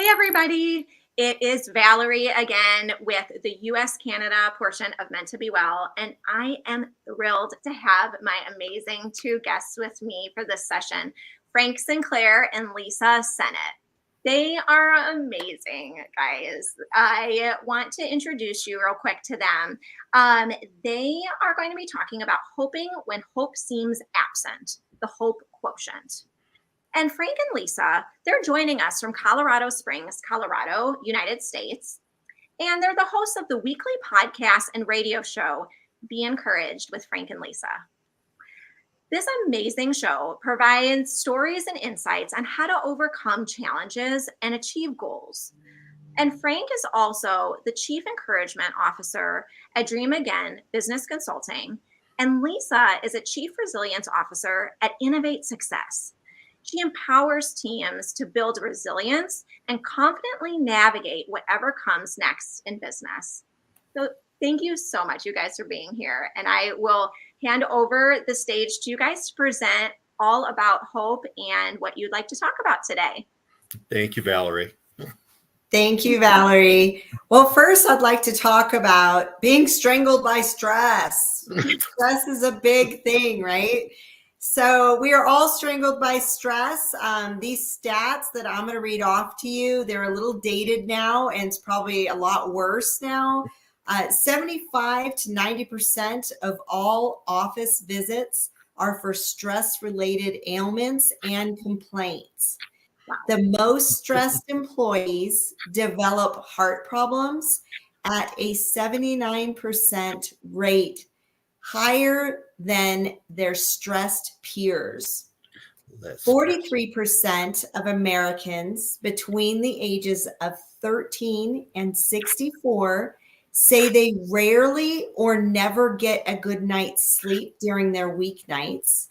Hey, everybody. It is Valerie again with the US-Canada portion of Meant to Be Well, and I am thrilled to have my amazing two guests with me for this session, Frank Sinclair and Lisa Sinnott. They are amazing, guys. I want to introduce you real quick to them. They are going to be talking about hoping when hope seems absent, the hope quotient. And Frank and Lisa, they're joining us from Colorado Springs, Colorado, United States. And they're the hosts of the weekly podcast and radio show, Be Encouraged with Frank and Lisa. This amazing show provides stories and insights on how to overcome challenges and achieve goals. And Frank is also the Chief Encouragement Officer at Dream Again Business Consulting. And Lisa is a Chief Resilience Officer at Innovate Success. She empowers teams to build resilience and confidently navigate whatever comes next in business. So thank you so much, you guys, for being here. And I will hand over the stage to you guys to present all about hope and what you'd like to talk about today. Thank you, Valerie. Thank you, Valerie. Well, first, I'd like to talk about being strangled by stress. Stress is a big thing, right? So we are all strangled by stress. These stats that I'm going to read off to you, they're a little dated now, and it's probably a lot worse now. 75 to 90% of all office visits are for stress-related ailments and complaints. Wow. The most stressed employees develop heart problems at a 79% rate, higher than their stressed peers. 43% of Americans between the ages of 13 and 64 say they rarely or never get a good night's sleep during their weeknights.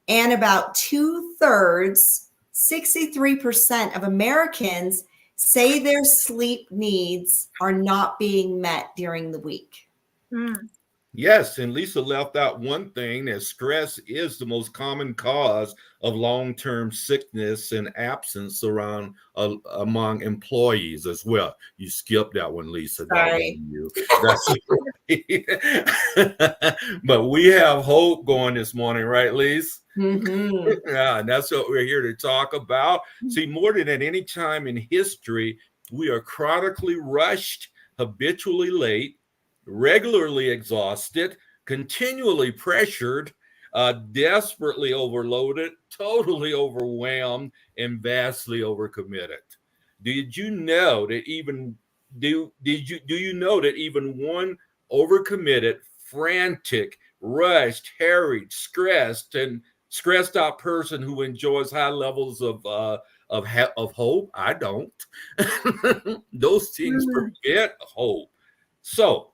And about 2/3, 63% of Americans say their sleep needs are not being met during the week. Yes, and Lisa left out one thing, that stress is the most common cause of long-term sickness and absence among employees as well. You skipped that one, Lisa. Sorry. That's but we have hope going this morning, right, Lisa? Mm-hmm. Yeah, and that's what we're here to talk about. See, more than at any time in history, we are chronically rushed, habitually late, regularly exhausted, continually pressured, desperately overloaded, totally overwhelmed, and vastly overcommitted. Did you know that even one overcommitted, frantic, rushed, harried, stressed out person who enjoys high levels of hope? I don't. Those things forget hope. So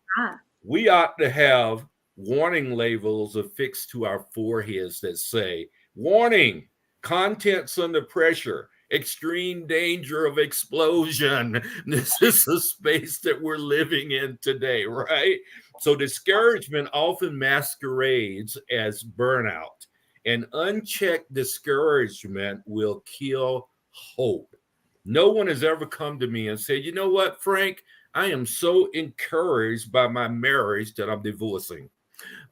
we ought to have warning labels affixed to our foreheads that say, warning, contents under pressure, extreme danger of explosion. This is the space that we're living in today, right? So discouragement often masquerades as burnout, and unchecked discouragement will kill hope. No one has ever come to me and said, you know what, Frank? I am so encouraged by my marriage that I'm divorcing.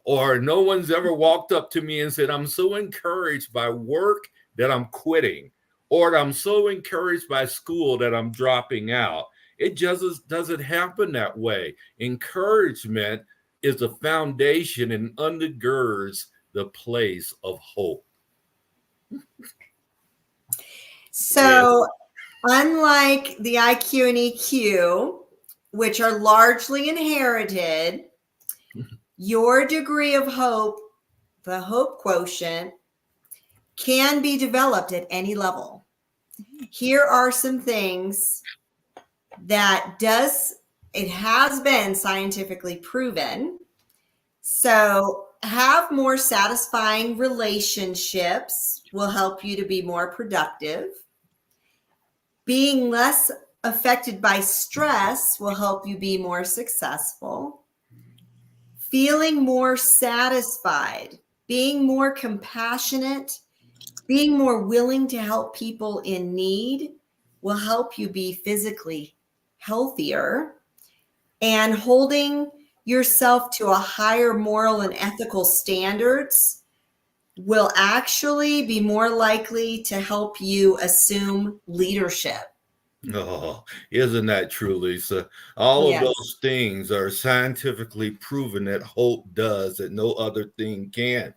Or no one's ever walked up to me and said, I'm so encouraged by work that I'm quitting. Or I'm so encouraged by school that I'm dropping out. It just doesn't happen that way. Encouragement is the foundation and undergirds the place of hope. So, unlike the IQ and EQ, which are largely inherited, your degree of hope, the hope quotient, can be developed at any level. Here are some things that it has been scientifically proven. So, have more satisfying relationships will help you to be more productive. Being less affected by stress will help you be more successful. Feeling more satisfied, being more compassionate, being more willing to help people in need, will help you be physically healthier, and holding yourself to a higher moral and ethical standards will actually be more likely to help you assume leadership. Oh, isn't that true, Lisa? All of Yes. those things are scientifically proven that hope does that no other thing can.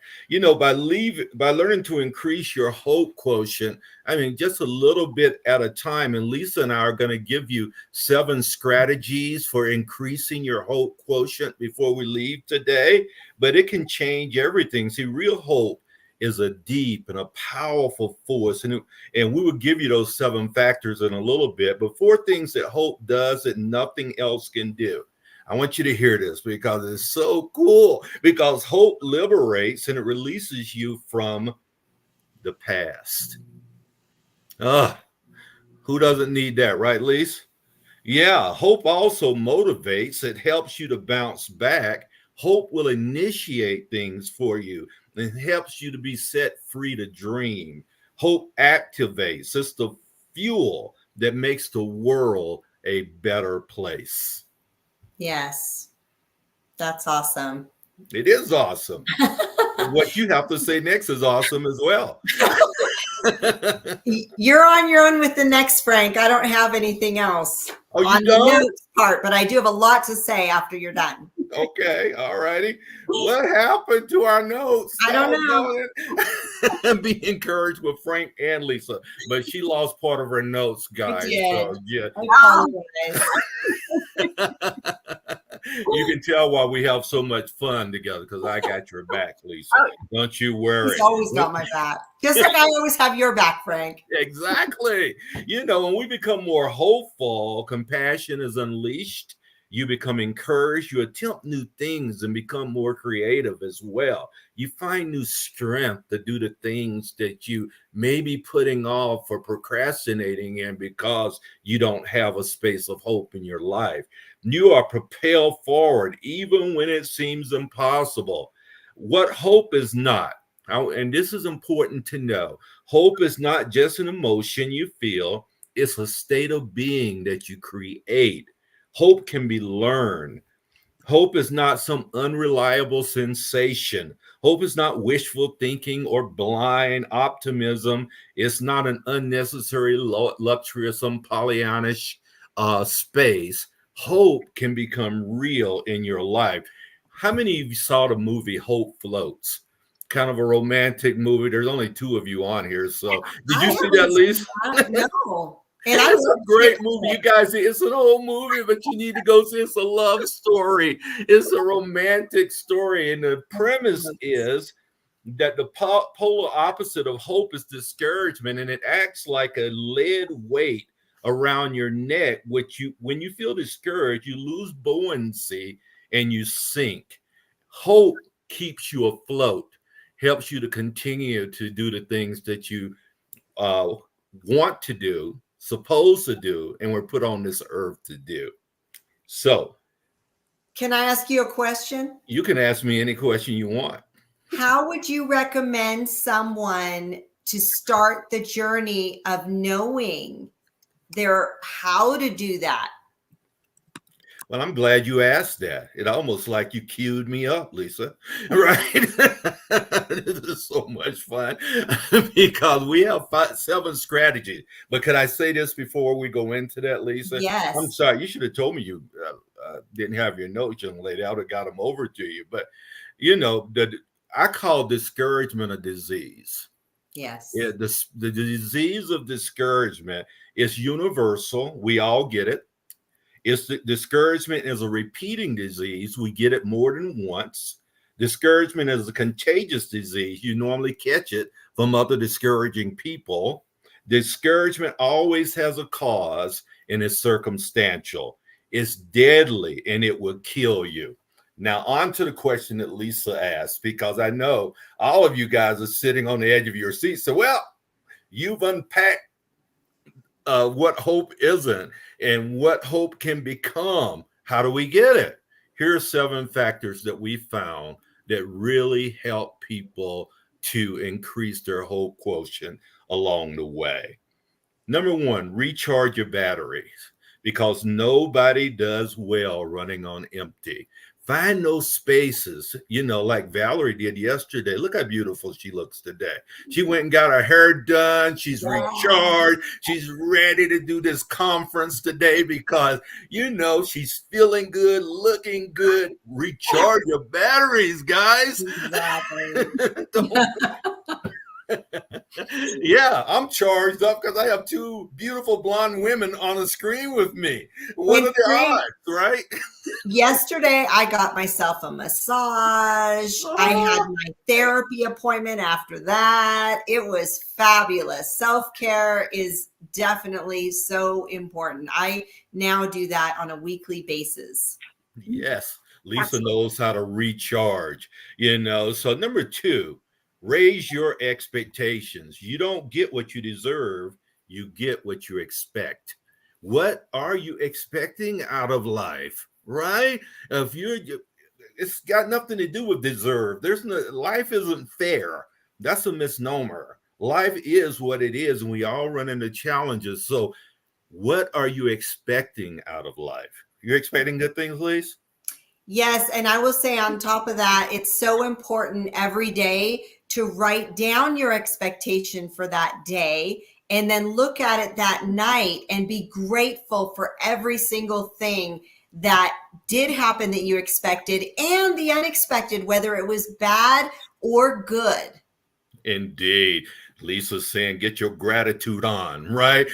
By learning to increase your hope quotient, I mean, just a little bit at a time. And Lisa and I are going to give you 7 strategies for increasing your hope quotient before we leave today. But it can change everything. See, real hope is a deep and a powerful force. And we will give you those 7 factors in a little bit, but 4 things that hope does that nothing else can do. I want you to hear this because it's so cool, because hope liberates and it releases you from the past. Who doesn't need that, right, Lise? Yeah, hope also motivates. It helps you to bounce back. Hope will initiate things for you and helps you to be set free to dream. Hope activates. It's the fuel that makes the world a better place. Yes. That's awesome. It is awesome. What you have to say next is awesome as well. You're on your own with the next, Frank. I don't have anything else on the notes part, but I do have a lot to say after you're done. Okay, all righty. What happened to our notes? I don't know. Be encouraged with Frank and Lisa, but she lost part of her notes, guys. So, yeah. I apologize. You can tell why we have so much fun together because I got your back, Lisa. Don't you worry. He's always got my back. Just like I always have your back, Frank. Exactly. When we become more hopeful, compassion is unleashed. You become encouraged. You attempt new things and become more creative as well. You find new strength to do the things that you may be putting off or procrastinating in because you don't have a space of hope in your life. You are propelled forward even when it seems impossible. What hope is not, and this is important to know, hope is not just an emotion you feel. It's a state of being that you create. Hope can be learned. Hope is not some unreliable sensation. Hope is not wishful thinking or blind optimism. It's not an unnecessary luxury or some Pollyannish space. Hope can become real in your life. How many of you saw the movie Hope Floats? Kind of a romantic movie. There's only 2 of you on here. So did you see that, Lisa? No. And it's a great movie, you guys. It's an old movie, but you need to go see. It's a love story. It's a romantic story, and the premise is that the polar opposite of hope is discouragement, and it acts like a lead weight around your neck. Which when you feel discouraged, you lose buoyancy and you sink. Hope keeps you afloat, helps you to continue to do the things that you want to do, supposed to do, and we're put on this earth to do. So, can I ask you a question? You can ask me any question you want. How would you recommend someone to start the journey of knowing how to do that? Well, I'm glad you asked that. It almost like you queued me up, Lisa. Right? This is so much fun because we have 7 strategies. But could I say this before we go into that, Lisa? Yes. I'm sorry. You should have told me you didn't have your notes, young lady. I would have got them over to you. But, I call discouragement a disease. Yes. The disease of discouragement is universal. We all get it. Discouragement is a repeating disease. We get it more than once. Discouragement is a contagious disease. You normally catch it from other discouraging people. Discouragement always has a cause and is circumstantial. It's deadly and it will kill you. Now, on to the question that Lisa asked, because I know all of you guys are sitting on the edge of your seats. So, you've unpacked what hope isn't and what hope can become. How do we get it? Here are 7 factors that we found that really help people to increase their hope quotient along the way. Number one, recharge your batteries because nobody does well running on empty. Find those spaces, like Valerie did yesterday. Look how beautiful she looks today. She went and got her hair done. She's recharged. She's ready to do this conference today because, she's feeling good, looking good. Recharge your batteries, guys. Exactly. Yeah, I'm charged up because I have two beautiful blonde women on the screen with me. What are the odds, right? Yesterday, I got myself a massage. I had my therapy appointment after that. It was fabulous. Self-care is definitely so important. I now do that on a weekly basis. Yes, Lisa knows how to recharge, So number two, raise your expectations. You don't get what you deserve. You get what you expect. What are you expecting out of life? Right? It's got nothing to do with deserve. Life isn't fair. That's a misnomer. Life is what it is, and we all run into challenges. So what are you expecting out of life? You're expecting good things, Lise? Yes. And I will say on top of that, it's so important every day to write down your expectation for that day and then look at it that night and be grateful for every single thing that did happen that you expected and the unexpected, whether it was bad or good. Indeed. Lisa's saying, get your gratitude on, right?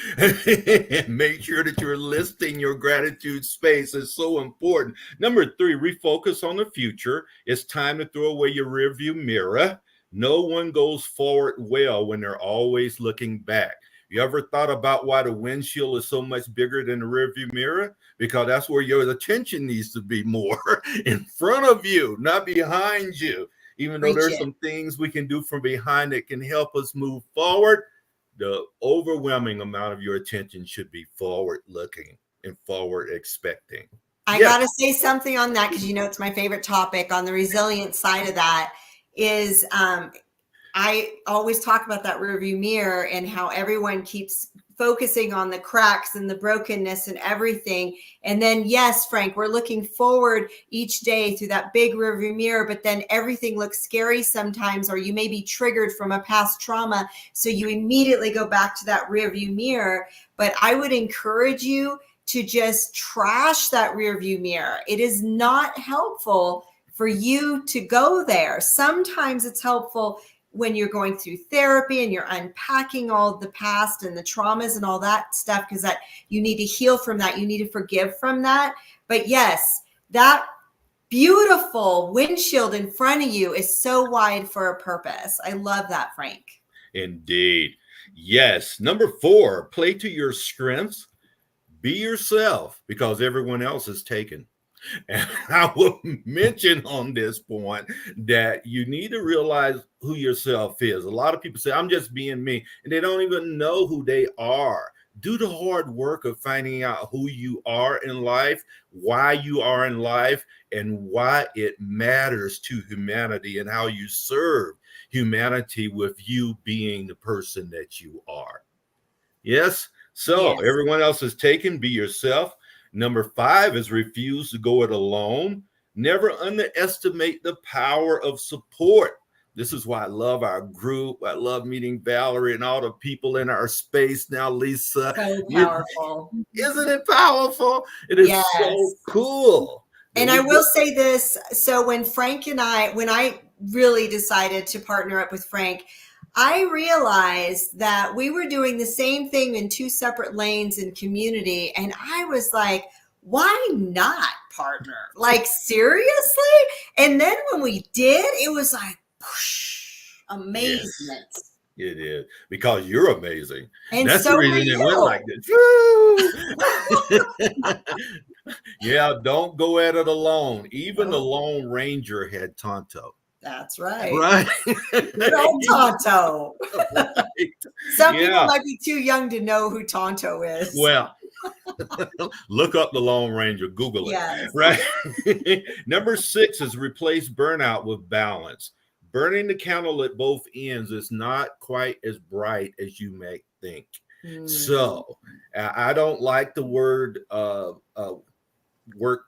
Make sure that you're listing your gratitude space. It's so important. Number three, refocus on the future. It's time to throw away your rearview mirror. No one goes forward well when they're always looking back. You ever thought about why the windshield is so much bigger than the rearview mirror? Because that's where your attention needs to be more in front of you, not behind you. Even though there's some things we can do from behind that can help us move forward, the overwhelming amount of your attention should be forward looking and forward expecting. I got to say something on that because it's my favorite topic. On the resilient side of that is I always talk about that rearview mirror and how everyone keeps focusing on the cracks and the brokenness and everything. And then, yes, Frank, we're looking forward each day through that big rearview mirror, but then everything looks scary sometimes, or you may be triggered from a past trauma. So you immediately go back to that rearview mirror. But I would encourage you to just trash that rearview mirror. It is not helpful for you to go there. Sometimes it's helpful when you're going through therapy and you're unpacking all of the past and the traumas and all that stuff, because that you need to heal from that. You need to forgive from that. But yes, that beautiful windshield in front of you is so wide for a purpose. I love that, Frank. Indeed. Yes. Number four, play to your strengths. Be yourself because everyone else is taken. And I will mention on this point that you need to realize who yourself is. A lot of people say, I'm just being me, and they don't even know who they are. Do the hard work of finding out who you are in life, why you are in life, and why it matters to humanity and how you serve humanity with you being the person that you are. Yes? So Yes. Everyone else is taken. Be yourself. Number five is refuse to go it alone. Never underestimate the power of support. This is why I love our group. I love meeting Valerie and all the people in our space now, Lisa. So powerful. Isn't it powerful? It is so cool. And I will say this. So when I really decided to partner up with Frank, I realized that we were doing the same thing in two separate lanes in community. And I was like, why not partner? Like, seriously? And then when we did, it was like, whoosh, amazement. Yes, it is. Because you're amazing. And that's so the reason it went like this. Yeah, don't go at it alone. Even the Lone Ranger had Tonto. That's right. Right. Good old Tonto. Right. Some people might be too young to know who Tonto is. Well, look up the Lone Ranger, Google it. Yes. Right. Number 6 is replace burnout with balance. Burning the candle at both ends is not quite as bright as you may think. So I don't like the word work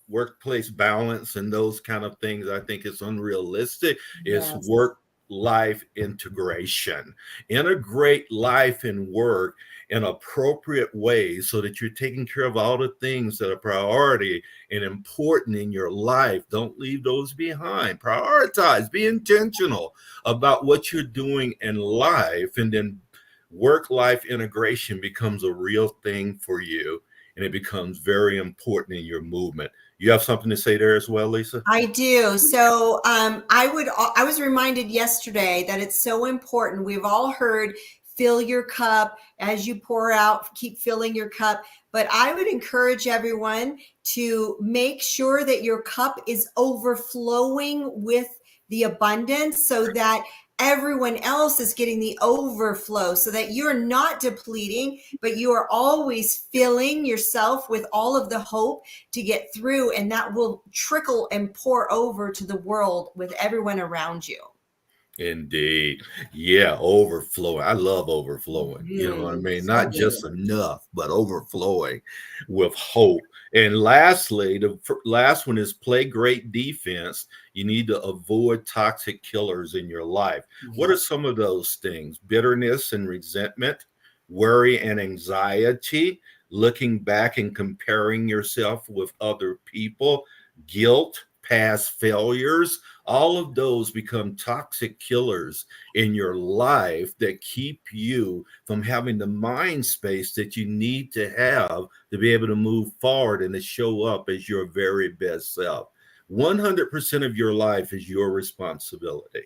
workplace balance and those kind of things. I think it's unrealistic. It's Yes. work life integration. Integrate life and work in appropriate ways so that you're taking care of all the things that are priority and important in your life. Don't leave those behind. Prioritize, be intentional about what you're doing in life, and then work life integration becomes a real thing for you, and it becomes very important in your movement. You have something to say there as well, Lisa? I do. So I was reminded yesterday that it's so important. We've all heard fill your cup as you pour out, keep filling your cup. But I would encourage everyone to make sure that your cup is overflowing with the abundance so that everyone else is getting the overflow, so that you're not depleting, but you are always filling yourself with all of the hope to get through, and that will trickle and pour over to the world with everyone around you. Indeed. Yeah, overflowing. I love overflowing. You know what I mean? So Not just enough, but overflowing with hope. And lastly, the last one is play great defense. You need to avoid toxic killers in your life. What are some of those things? Bitterness and resentment, worry and anxiety, looking back and comparing yourself with other people, guilt, past failures. All of those become toxic killers in your life that keep you from having the mind space that you need to have to be able to move forward and to show up as your very best self. 100% of your life is your responsibility.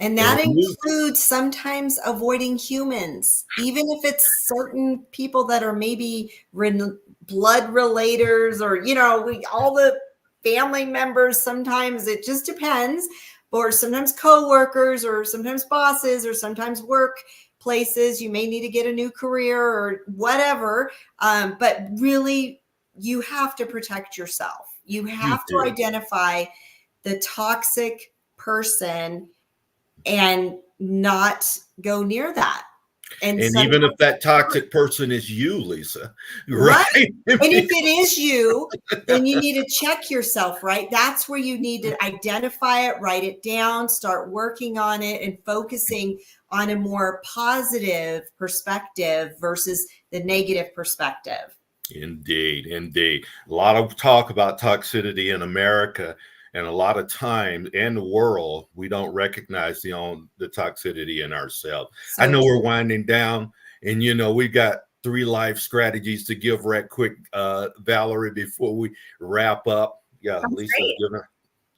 And that includes sometimes avoiding humans, even if it's certain people that are maybe blood relators, or, you know, all the family members. Sometimes it just depends, or sometimes coworkers, or sometimes bosses, or sometimes workplaces. You may need to get a new career or whatever. But really, you have to protect yourself. You have to identify the toxic person and not go near that. And even if that toxic person is you, Lisa, right? And if it is you, then you need to check yourself, right? That's where you need to identify it, write it down, start working on it, and focusing on a more positive perspective versus the negative perspective. Indeed, indeed. A lot of talk about toxicity in America, and a lot of times in the world, we don't recognize the toxicity in ourselves. So I know we're winding down, and we got 3 life strategies to give right quick, Valerie, before we wrap up. Yeah, Lisa,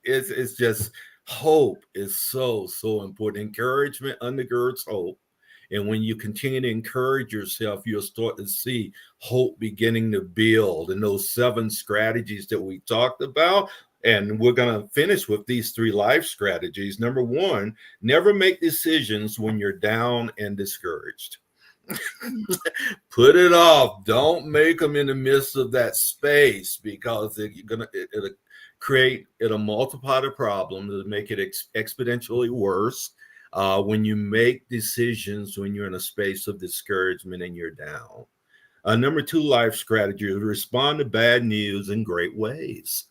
it's just hope is so important. Encouragement undergirds hope. And when you continue to encourage yourself, you'll start to see hope beginning to build. And those 7 strategies that we talked about, and we're going to finish with these 3 life strategies. Number 1, never make decisions when you're down and discouraged. Put it off. Don't make them in the midst of that space, because it'll multiply the problem, to make it exponentially worse. When you make decisions when you're in a space of discouragement and you're down. Number 2 life strategy is respond to bad news in great ways.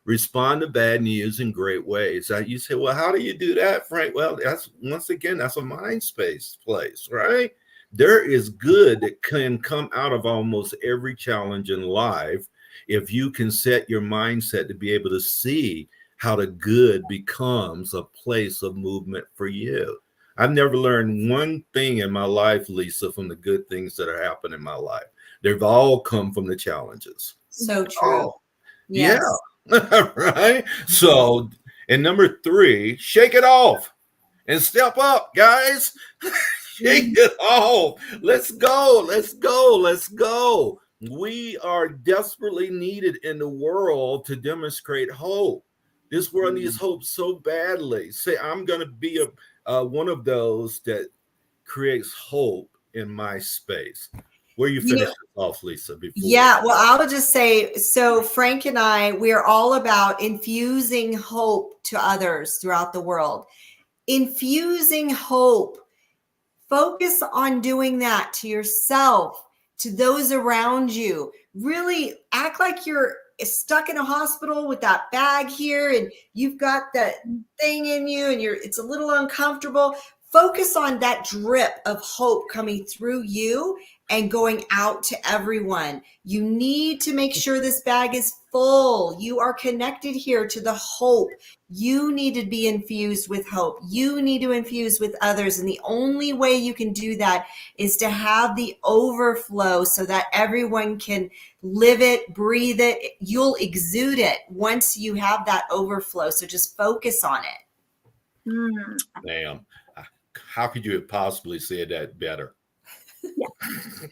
Respond to bad news in great ways. You say, well, how do you do that, Frank? Well, that's a mind space place, right? There is good that can come out of almost every challenge in life if you can set your mindset to be able to see how the good becomes a place of movement for you. I've never learned one thing in my life, Lisa, from the good things that are happening in my life. They've all come from the challenges. So true. Yes. Yeah. Right. So, and number 3, shake it off and step up, guys. Shake it off. Let's go. Let's go. Let's go. We are desperately needed in the world to demonstrate hope. This world needs hope so badly. Say, I'm going to be one of those that creates hope in my space. Where you finish off, Lisa? Yeah, well, I would just say, so Frank and I, we are all about infusing hope to others throughout the world. Infusing hope Focus on doing that to yourself, to those around you. Really act like you're stuck in a hospital with that bag here and you've got that thing in you and it's a little uncomfortable. Focus on that drip of hope coming through you and going out to everyone. You need to make sure this bag is full. You are connected here to the hope. You need to be infused with hope. You need to infuse with others. And the only way you can do that is to have the overflow so that everyone can live it, breathe it. You'll exude it once you have that overflow. So just focus on it. Damn. How could you have possibly said that better?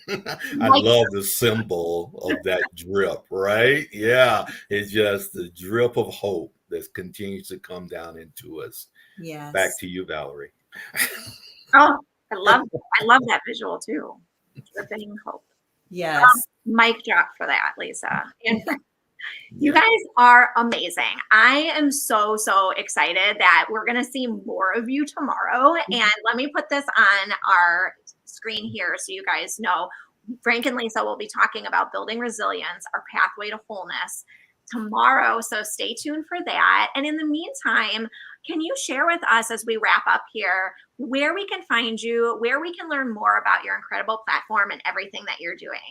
I love the symbol of that drip, right? Yeah. It's just the drip of hope that continues to come down into us. Yes. Back to you, Valerie. Oh, I love that visual too. Dripping hope. Yes. Mic drop for that, Lisa. And you guys are amazing. I am so excited that we're going to see more of you tomorrow. And let me put this on our screen here so you guys know. Frank and Lisa will be talking about building resilience, our pathway to wholeness, tomorrow. So stay tuned for that. And in the meantime, can you share with us as we wrap up here where we can find you, where we can learn more about your incredible platform and everything that you're doing?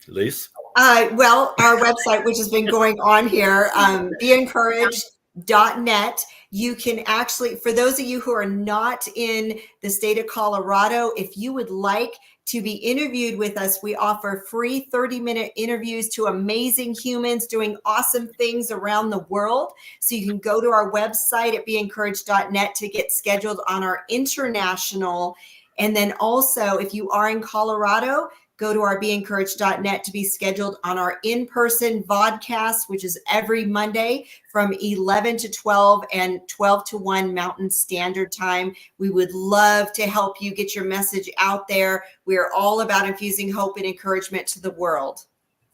Lisa? Well, our website, which has been going on here, beencouraged.net. You can actually, for those of you who are not in the state of Colorado, if you would like to be interviewed with us, we offer free 30-minute interviews to amazing humans doing awesome things around the world. So you can go to our website at beencouraged.net to get scheduled on our international. And then also, if you are in Colorado, go to our beencouraged.net to be scheduled on our in-person vodcast, which is every Monday from 11 to 12 and 12 to 1 Mountain Standard Time. We would love to help you get your message out there. We're all about infusing hope and encouragement to the world.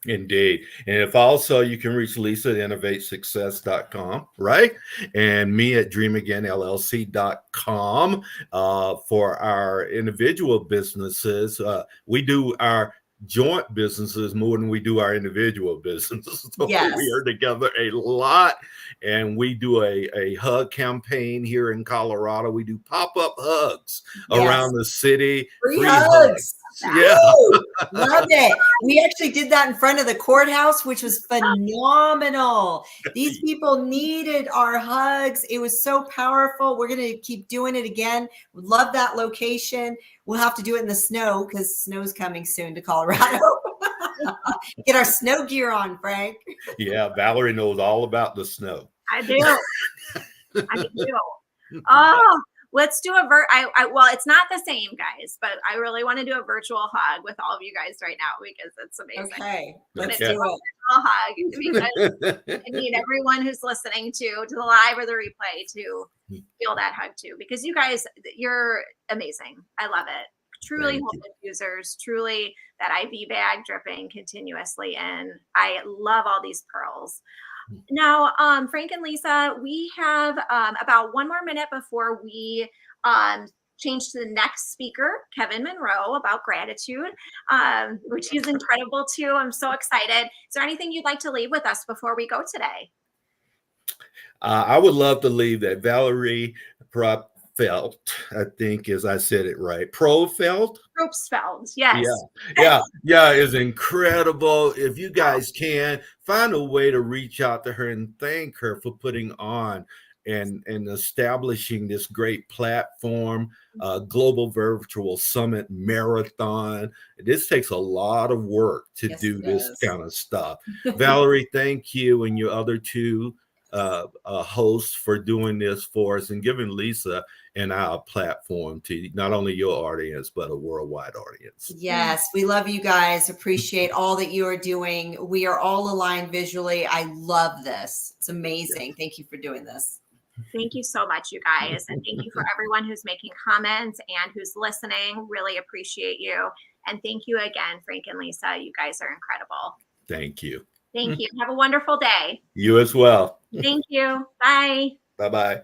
Indeed. And if also you can reach Lisa at innovatesuccess.com, right? And me at dreamagainllc.com for our individual businesses. We do our joint businesses more than we do our individual businesses. So Yes. We are together a lot. And we do a hug campaign here in Colorado. We do pop-up hugs around the city. Free hugs. Yeah. Woo! Loved it. We actually did that in front of the courthouse, which was phenomenal. These people needed our hugs. It was so powerful. We're going to keep doing it again. Love that location. We'll have to do it in the snow because snow's coming soon to Colorado. Get our snow gear on, Frank. Yeah, Valerie knows all about the snow. I do. I do. Oh, let's do well, it's not the same, guys, but I really want to do a virtual hug with all of you guys right now because it's amazing. Okay, let's Okay. do it. A hug because I need everyone who's listening to the live or the replay to feel that hug too, because you guys, you're amazing. I love it. Truly Thank hope you. diffusers, truly that IV bag dripping continuously in. I love all these pearls. Now, Frank and Lisa, we have about one more minute before we change to the next speaker, Kevin Monroe, about gratitude, which is incredible too. I'm so excited. Is there anything you'd like to leave with us before we go today? I would love to leave that Valerie Propfeld, I think, as I said it right. Propfeld? Propfeld, yes. Yeah, is incredible. If you guys can, find a way to reach out to her and thank her for putting on and establishing this great platform, global virtual summit marathon. This takes a lot of work to do this kind of stuff. Valerie, thank you and your other two hosts for doing this for us and giving Lisa and our platform to not only your audience, but a worldwide audience. Yes, we love you guys. Appreciate all that you are doing. We are all aligned visually. I love this. It's amazing. Thank you for doing this. Thank you so much, you guys. And thank you for everyone who's making comments and who's listening. Really appreciate you. And thank you again, Frank and Lisa. You guys are incredible. Thank you. Thank you. Have a wonderful day. You as well. Thank you. Bye. Bye-bye.